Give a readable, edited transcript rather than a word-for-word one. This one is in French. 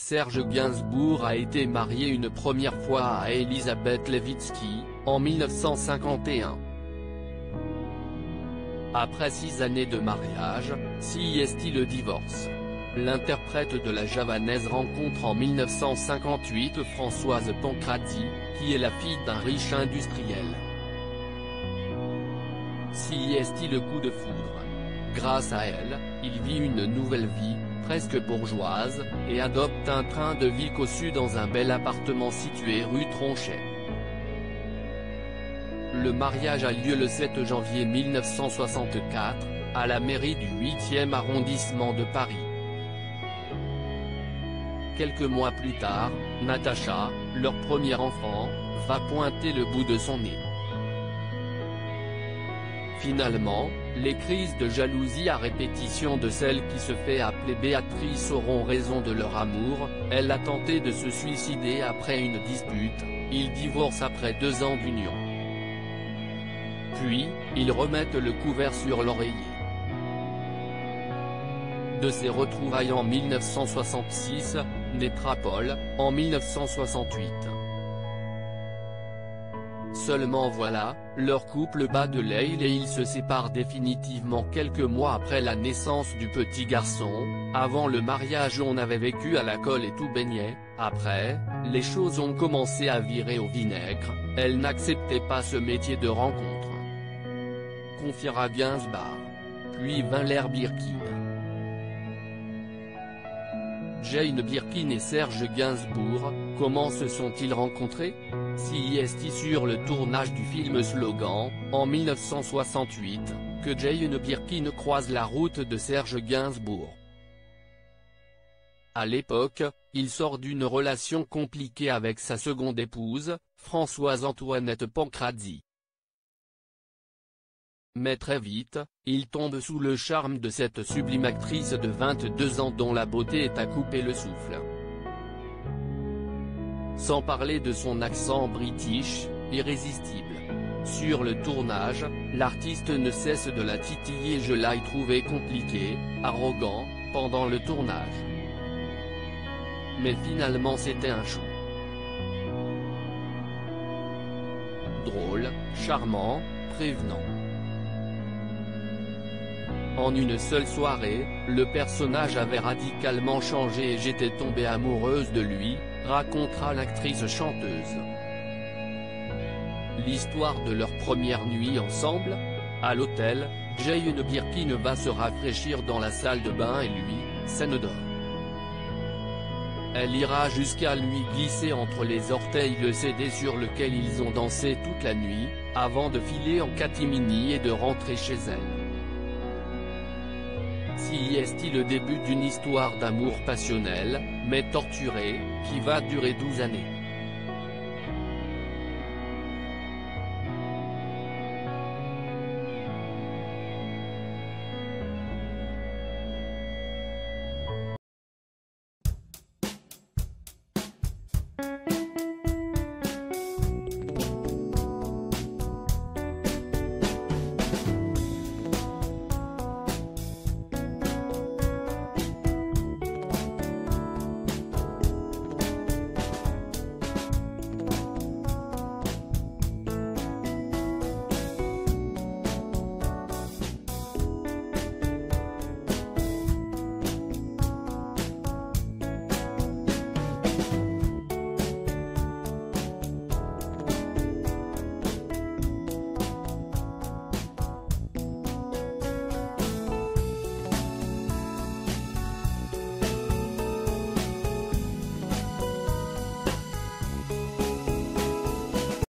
Serge Gainsbourg a été marié une première fois à Elisabeth Levitsky, en 1951. Après 6 années de mariage, est-il le divorce. L'interprète de la javanaise rencontre en 1958 Françoise Pancrazi, qui est la fille d'un riche industriel. Est-il le coup de foudre. Grâce à elle, il vit une nouvelle vie, presque bourgeoise, et adopte un train de vie cossu dans un bel appartement situé rue Tronchet. Le mariage a lieu le 7 janvier 1964, à la mairie du 8e arrondissement de Paris. Quelques mois plus tard, Natacha, leur premier enfant, va pointer le bout de son nez. Finalement, les crises de jalousie à répétition de celle qui se fait appeler Béatrice auront raison de leur amour. Elle a tenté de se suicider après une dispute, ils divorcent après 2 ans d'union. Puis, ils remettent le couvert sur l'oreiller. De ces retrouvailles en 1966, naîtra Paul, en 1968. Seulement voilà, leur couple bat de l'aile et ils se séparent définitivement quelques mois après la naissance du petit garçon. Avant le mariage on avait vécu à la colle et tout baignait, après, les choses ont commencé à virer au vinaigre, elle n'acceptait pas ce métier de rencontre. Confiera Gainsbourg. Puis vint l'ère Birkin. Jane Birkin et Serge Gainsbourg, comment se sont-ils rencontrés? est sur le tournage du film Slogan, en 1968, que Jane Birkin croise la route de Serge Gainsbourg. À l'époque, il sort d'une relation compliquée avec sa seconde épouse, Françoise Antoinette Pancrazi. Mais très vite, il tombe sous le charme de cette sublime actrice de 22 ans dont la beauté est à couper le souffle. Sans parler de son accent british, irrésistible. Sur le tournage, l'artiste ne cesse de la titiller. Je l'ai trouvé compliqué, arrogant, pendant le tournage. Mais finalement c'était un chou. Drôle, charmant, prévenant. En une seule soirée, le personnage avait radicalement changé et j'étais tombée amoureuse de lui, racontera l'actrice chanteuse. L'histoire de leur première nuit ensemble? À l'hôtel, Jane Birkin va se rafraîchir dans la salle de bain et lui, scène d'or. Elle ira jusqu'à lui glisser entre les orteils le CD sur lequel ils ont dansé toute la nuit, avant de filer en catimini et de rentrer chez elle. Est le début d'une histoire d'amour passionnel, mais torturé, qui va durer 12 années.